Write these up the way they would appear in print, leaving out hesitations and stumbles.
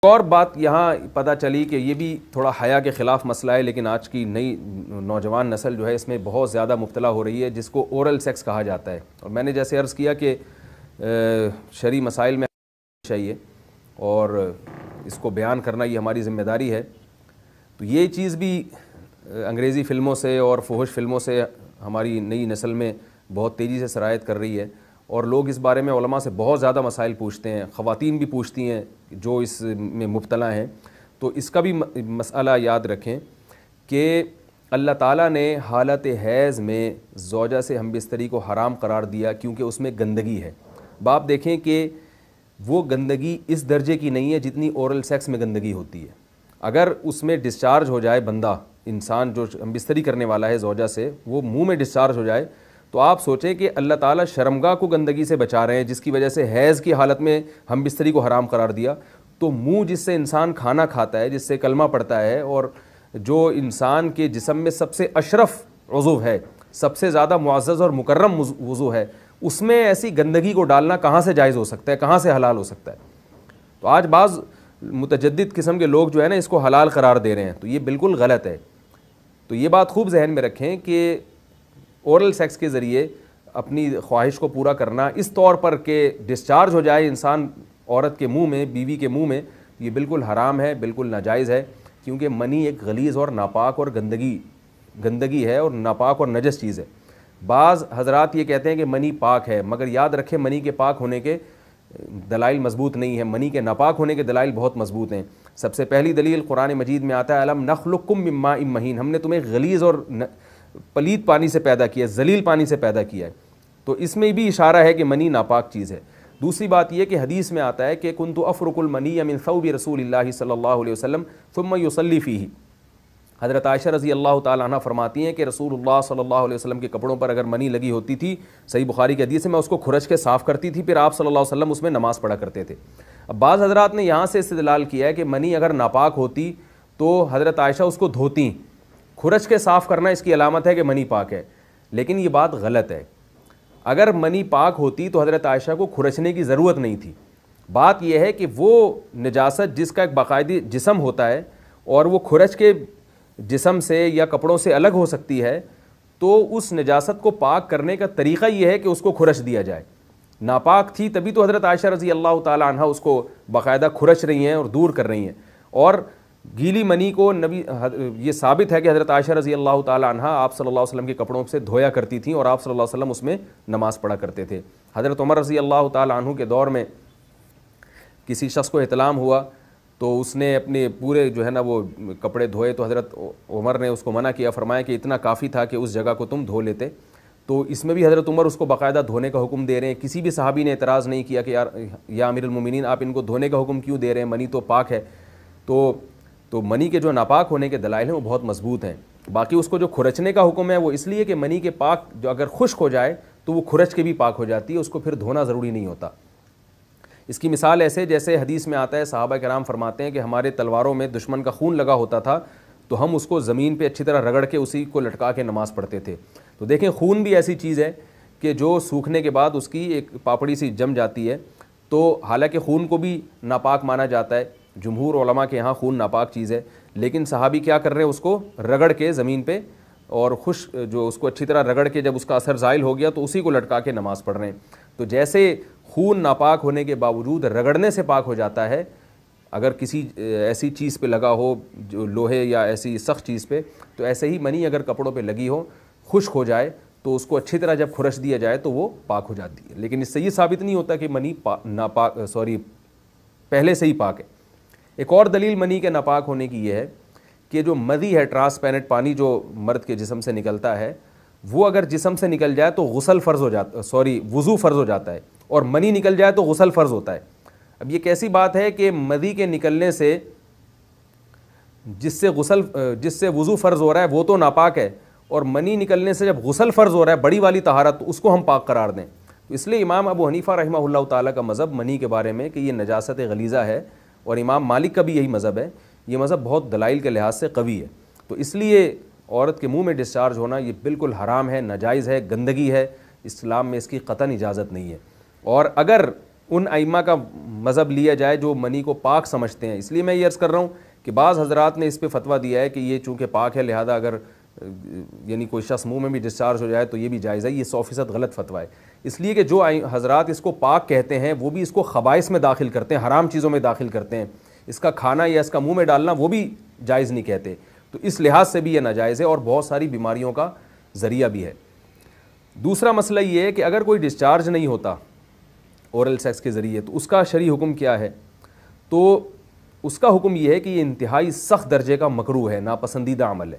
اور بات یہاں پتہ چلی کہ یہ بھی تھوڑا حیا کے خلاف مسئلہ ہے، لیکن آج کی نئی نوجوان نسل جو ہے اس میں بہت زیادہ مبتلا ہو رہی ہے، جس کو اورل سیکس کہا جاتا ہے. اور میں نے جیسے عرض کیا کہ شرعی مسائل میں چاہیے اور اس کو بیان کرنا یہ ہماری ذمہ داری ہے. تو یہ چیز بھی انگریزی فلموں سے اور فحش فلموں سے ہماری نئی نسل میں بہت تیزی سے سرایت کر رہی ہے، اور لوگ اس بارے میں علماء سے بہت زیادہ مسائل پوچھتے ہیں، خواتین بھی پوچھتی ہیں جو اس میں مبتلا ہیں. تو اس کا بھی مسئلہ یاد رکھیں کہ اللہ تعالیٰ نے حالت حیض میں زوجہ سے ہم بستری کو حرام قرار دیا کیونکہ اس میں گندگی ہے. باپ دیکھیں کہ وہ گندگی اس درجے کی نہیں ہے جتنی اورل سیکس میں گندگی ہوتی ہے. اگر اس میں ڈسچارج ہو جائے بندہ، انسان جو ہم بستری کرنے والا ہے زوجہ سے، وہ منہ میں ڈسچارج ہو جائے، تو آپ سوچیں کہ اللہ تعالیٰ شرمگاہ کو گندگی سے بچا رہے ہیں، جس کی وجہ سے حیض کی حالت میں ہم بستری کو حرام قرار دیا. تو منہ جس سے انسان کھانا کھاتا ہے، جس سے کلمہ پڑھتا ہے، اور جو انسان کے جسم میں سب سے اشرف عضو ہے، سب سے زیادہ معزز اور مکرم عضو ہے، اس میں ایسی گندگی کو ڈالنا کہاں سے جائز ہو سکتا ہے، کہاں سے حلال ہو سکتا ہے؟ تو آج بعض متجدد قسم کے لوگ جو ہے نا اس کو حلال قرار دے رہے ہیں، تو یہ بالکل غلط ہے. تو یہ بات خوب ذہن میں رکھیں کہ اورل سیکس کے ذریعے اپنی خواہش کو پورا کرنا اس طور پر کہ ڈسچارج ہو جائے انسان عورت کے منہ میں، بیوی کے منہ میں، یہ بالکل حرام ہے، بالکل ناجائز ہے. کیونکہ منی ایک غلیظ اور ناپاک اور گندگی ہے اور ناپاک اور نجس چیز ہے. بعض حضرات یہ کہتے ہیں کہ منی پاک ہے، مگر یاد رکھیں منی کے پاک ہونے کے دلائل مضبوط نہیں ہیں، منی کے ناپاک ہونے کے دلائل بہت مضبوط ہیں. سب سے پہلی دلیل قرآن مجید میں آتا ہے الم نخلقکم من ماء مہین، ہم نے تمہیں غلیظ اور پلید پانی سے پیدا کیا ہے، ذلیل پانی سے پیدا کیا ہے. تو اس میں بھی اشارہ ہے کہ منی ناپاک چیز ہے. دوسری بات یہ کہ حدیث میں آتا ہے کہ کنت افرق المنی من ثوب رسول اللہ صلی اللہ علیہ وسلم ثم یصلی فیہ. حضرت عائشہ رضی اللہ تعالیٰ عنہ فرماتی ہیں کہ رسول اللہ صلی اللہ علیہ وسلم کے کپڑوں پر اگر منی لگی ہوتی تھی، صحیح بخاری کی حدیث ہے، میں اس کو کھرچ کے صاف کرتی تھی، پھر آپ صلی اللہ علیہ وسلم اس میں نماز پڑھا کرتے تھے. اب بعض حضرات نے یہاں سے استدلال کیا ہے کہ منی اگر ناپاک ہوتی تو حضرت عائشہ اس کو دھوتیں، کھرچ کے صاف کرنا اس کی علامت ہے کہ منی پاک ہے. لیکن یہ بات غلط ہے. اگر منی پاک ہوتی تو حضرت عائشہ کو کھرچنے کی ضرورت نہیں تھی. بات یہ ہے کہ وہ نجاست جس کا ایک باقاعدی جسم ہوتا ہے اور وہ کھرچ کے جسم سے یا کپڑوں سے الگ ہو سکتی ہے، تو اس نجاست کو پاک کرنے کا طریقہ یہ ہے کہ اس کو کھرچ دیا جائے. ناپاک تھی تبھی تو حضرت عائشہ رضی اللہ تعالی عنہ اس کو باقاعدہ کھرچ رہی ہیں اور دور کر رہی ہیں. اور گیلی منی کو یہ ثابت ہے کہ حضرت عائشہ رضی اللہ تعالی عنہ آپ صلی اللہ علیہ وسلم کے کپڑوں سے دھویا کرتی تھیں اور آپ صلی اللہ علیہ وسلم اس میں نماز پڑھا کرتے تھے. حضرت عمر رضی اللہ تعالی عنہ کے دور میں کسی شخص کو احتلام ہوا تو اس نے اپنے پورے جو ہے نا وہ کپڑے دھوئے، تو حضرت عمر نے اس کو منع کیا، فرمایا کہ اتنا کافی تھا کہ اس جگہ کو تم دھو لیتے. تو اس میں بھی حضرت عمر اس کو باقاعدہ دھونے کا حکم دے رہے ہیں. کسی بھی صحابی نے اعتراض نہیں کیا کہ یا امیر المومنین آپ ان کو دھونے کا حکم کیوں دے رہے ہیں، منی تو پاک ہے. تو منی کے جو ناپاک ہونے کے دلائل ہیں وہ بہت مضبوط ہیں. باقی اس کو جو کھرچنے کا حکم ہے وہ اس لیے کہ منی کے پاک جو اگر خشک ہو جائے تو وہ کھرچ کے بھی پاک ہو جاتی ہے، اس کو پھر دھونا ضروری نہیں ہوتا. اس کی مثال ایسے جیسے حدیث میں آتا ہے، صحابہ کرام فرماتے ہیں کہ ہمارے تلواروں میں دشمن کا خون لگا ہوتا تھا تو ہم اس کو زمین پہ اچھی طرح رگڑ کے اسی کو لٹکا کے نماز پڑھتے تھے. تو دیکھیں خون بھی ایسی چیز ہے کہ جو سوکھنے کے بعد اس کی ایک پاپڑی سی جم جاتی ہے. تو حالانکہ خون کو بھی ناپاک مانا جاتا ہے، جمہور علماء کے یہاں خون ناپاک چیز ہے، لیکن صحابی کیا کر رہے ہیں، اس کو رگڑ کے زمین پہ اور جو اس کو اچھی طرح رگڑ کے جب اس کا اثر زائل ہو گیا تو اسی کو لٹکا کے نماز پڑھ رہے ہیں. تو جیسے خون ناپاک ہونے کے باوجود رگڑنے سے پاک ہو جاتا ہے اگر کسی ایسی چیز پہ لگا ہو جو لوہے یا ایسی سخت چیز پہ، تو ایسے ہی منی اگر کپڑوں پہ لگی ہو، خشک ہو جائے تو اس کو اچھی طرح جب کھرچ دیا جائے تو وہ پاک ہو جاتی ہے. لیکن اس سے یہ ثابت نہیں ہوتا کہ منی پہلے سے ہی پاک ہے. ایک اور دلیل منی کے ناپاک ہونے کی یہ ہے کہ جو مدی ہے، ٹرانسپیرنٹ پانی جو مرد کے جسم سے نکلتا ہے، وہ اگر جسم سے نکل جائے تو وضو فرض ہو جاتا ہے، اور منی نکل جائے تو غسل فرض ہوتا ہے. اب یہ کیسی بات ہے کہ مدی کے نکلنے سے جس سے وضو فرض ہو رہا ہے وہ تو ناپاک ہے، اور منی نکلنے سے جب غسل فرض ہو رہا ہے بڑی والی طہارت، تو اس کو ہم پاک قرار دیں. تو اس لیے امام ابو حنیفہ رحمہ اللہ تعالیٰ کا مذہب منی کے بارے میں کہ یہ نجاست غلیظہ ہے، اور امام مالک کا بھی یہی مذہب ہے. یہ مذہب بہت دلائل کے لحاظ سے قوی ہے. تو اس لیے عورت کے منہ میں ڈسچارج ہونا یہ بالکل حرام ہے، ناجائز ہے، گندگی ہے، اسلام میں اس کی قطعاً اجازت نہیں ہے. اور اگر ان ائمہ کا مذہب لیا جائے جو منی کو پاک سمجھتے ہیں. اس لیے میں یہ عرض کر رہا ہوں کہ بعض حضرات نے اس پہ فتویٰ دیا ہے کہ یہ چونکہ پاک ہے لہذا اگر یعنی کوئی شخص منہ میں بھی ڈسچارج ہو جائے تو یہ بھی جائز ہے. یہ 100% غلط فتویٰ ہے. اس لیے کہ جو حضرات اس کو پاک کہتے ہیں وہ بھی اس کو خبائث میں داخل کرتے ہیں, حرام چیزوں میں داخل کرتے ہیں. اس کا کھانا یا اس کا منہ میں ڈالنا وہ بھی جائز نہیں کہتے. تو اس لحاظ سے بھی یہ ناجائز ہے اور بہت ساری بیماریوں کا ذریعہ بھی ہے. دوسرا مسئلہ یہ ہے کہ اگر کوئی ڈسچارج نہیں ہوتا اورل سیکس کے ذریعے تو اس کا شرعی حکم کیا ہے؟ تو اس کا حکم یہ ہے کہ یہ انتہائی سخت درجے کا مکروہ ہے, ناپسندیدہ عمل ہے.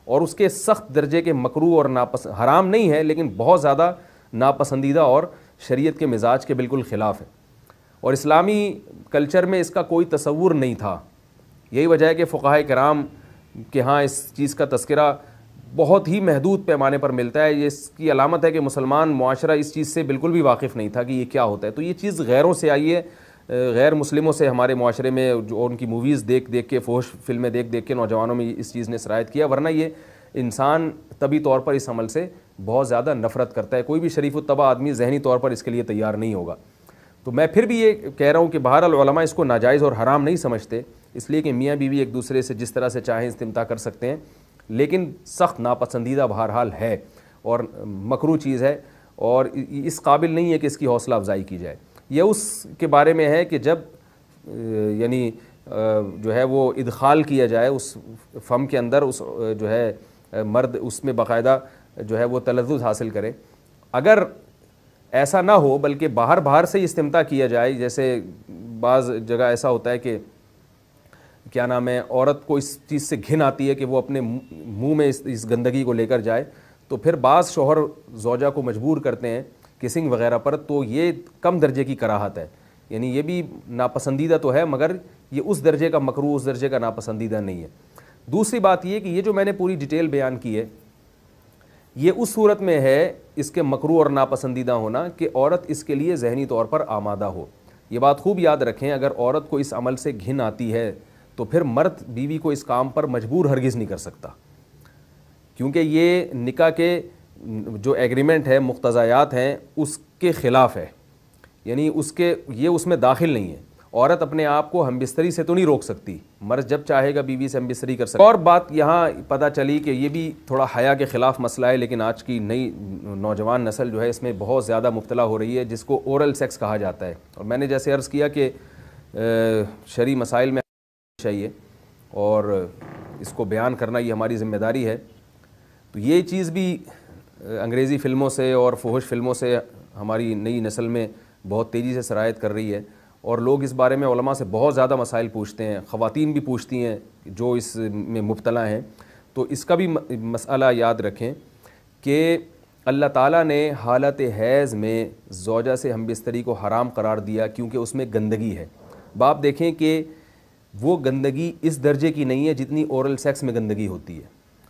اور اس کے سخت درجے کے مکروہ اور حرام نہیں ہے لیکن بہت زیادہ ناپسندیدہ اور شریعت کے مزاج کے بالکل خلاف ہے. اور اسلامی کلچر میں اس کا کوئی تصور نہیں تھا. یہی وجہ ہے کہ فقہاء کرام کے ہاں اس چیز کا تذکرہ بہت ہی محدود پیمانے پر ملتا ہے. یہ اس کی علامت ہے کہ مسلمان معاشرہ اس چیز سے بالکل بھی واقف نہیں تھا کہ یہ کیا ہوتا ہے. تو یہ چیز غیروں سے آئی ہے, غیر مسلموں سے ہمارے معاشرے میں, جو ان کی موویز دیکھ دیکھ کے, فحش فلمیں دیکھ دیکھ کے نوجوانوں میں اس چیز نے سرایت کیا. ورنہ یہ انسان طبی طور پر اس عمل سے بہت زیادہ نفرت کرتا ہے. کوئی بھی شریف الطبع آدمی ذہنی طور پر اس کے لیے تیار نہیں ہوگا. تو میں پھر بھی یہ کہہ رہا ہوں کہ بہرحال علماء اس کو ناجائز اور حرام نہیں سمجھتے, اس لیے کہ میاں بیوی ایک دوسرے سے جس طرح سے چاہیں استمتاع کر سکتے ہیں, لیکن سخت ناپسندیدہ بہرحال ہے اور مکروہ چیز ہے اور اس قابل نہیں ہے کہ اس کی حوصلہ افزائی کی جائے. یہ اس کے بارے میں ہے کہ جب یعنی جو ہے وہ ادخال کیا جائے اس فم کے اندر, اس جو ہے مرد اس میں باقاعدہ جو ہے وہ تلذذ حاصل کرے. اگر ایسا نہ ہو بلکہ باہر سے استمتاع کیا جائے, جیسے بعض جگہ ایسا ہوتا ہے کہ کیا نام ہے, عورت کو اس چیز سے گھن آتی ہے کہ وہ اپنے منہ میں اس گندگی کو لے کر جائے, تو پھر بعض شوہر زوجہ کو مجبور کرتے ہیں کسنگ وغیرہ پر, تو یہ کم درجے کی کراہت ہے. یعنی یہ بھی ناپسندیدہ تو ہے مگر یہ اس درجے کا مکروہ, اس درجے کا ناپسندیدہ نہیں ہے. دوسری بات یہ کہ یہ جو میں نے پوری ڈیٹیل بیان کی ہے یہ اس صورت میں ہے اس کے مکروہ اور ناپسندیدہ ہونا کہ عورت اس کے لیے ذہنی طور پر آمادہ ہو. یہ بات خوب یاد رکھیں, اگر عورت کو اس عمل سے گھن آتی ہے تو پھر مرد بیوی کو اس کام پر مجبور ہرگز نہیں کر سکتا, کیونکہ یہ نکاح کے جو ایگریمنٹ ہے, مقتضیات ہیں, اس کے خلاف ہے. یعنی یہ اس میں داخل نہیں ہے. عورت اپنے آپ کو ہم بستری سے تو نہیں روک سکتی, مرد جب چاہے گا بیوی سے ہم بستری کر سکتا. اور بات یہاں پتہ چلی کہ یہ بھی تھوڑا حیا کے خلاف مسئلہ ہے, لیکن آج کی نئی نوجوان نسل جو ہے اس میں بہت زیادہ مبتلا ہو رہی ہے, جس کو اورل سیکس کہا جاتا ہے. اور میں نے جیسے عرض کیا کہ شرعی مسائل میں چاہیے اور اس کو بیان کرنا یہ ہماری ذمہ داری ہے. تو یہ چیز بھی انگریزی فلموں سے اور فحش فلموں سے ہماری نئی نسل میں بہت تیزی سے سرایت کر رہی ہے, اور لوگ اس بارے میں علماء سے بہت زیادہ مسائل پوچھتے ہیں, خواتین بھی پوچھتی ہیں جو اس میں مبتلا ہیں. تو اس کا بھی مسئلہ یاد رکھیں کہ اللہ تعالیٰ نے حالت حیض میں زوجہ سے ہم بستری کو حرام قرار دیا کیونکہ اس میں گندگی ہے. باپ دیکھیں کہ وہ گندگی اس درجے کی نہیں ہے جتنی اورل سیکس میں گندگی ہوتی ہے.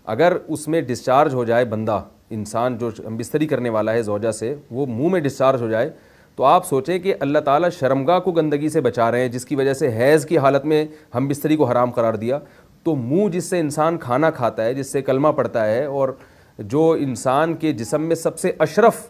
اگر اس میں ڈسچارج ہو جائے بندہ, انسان جو ہم بستری کرنے والا ہے زوجہ سے, وہ منہ میں ڈسچارج ہو جائے, تو آپ سوچیں کہ اللہ تعالیٰ شرمگاہ کو گندگی سے بچا رہے ہیں جس کی وجہ سے حیض کی حالت میں ہم بستری کو حرام قرار دیا. تو منہ جس سے انسان کھانا کھاتا ہے, جس سے کلمہ پڑھتا ہے, اور جو انسان کے جسم میں سب سے اشرف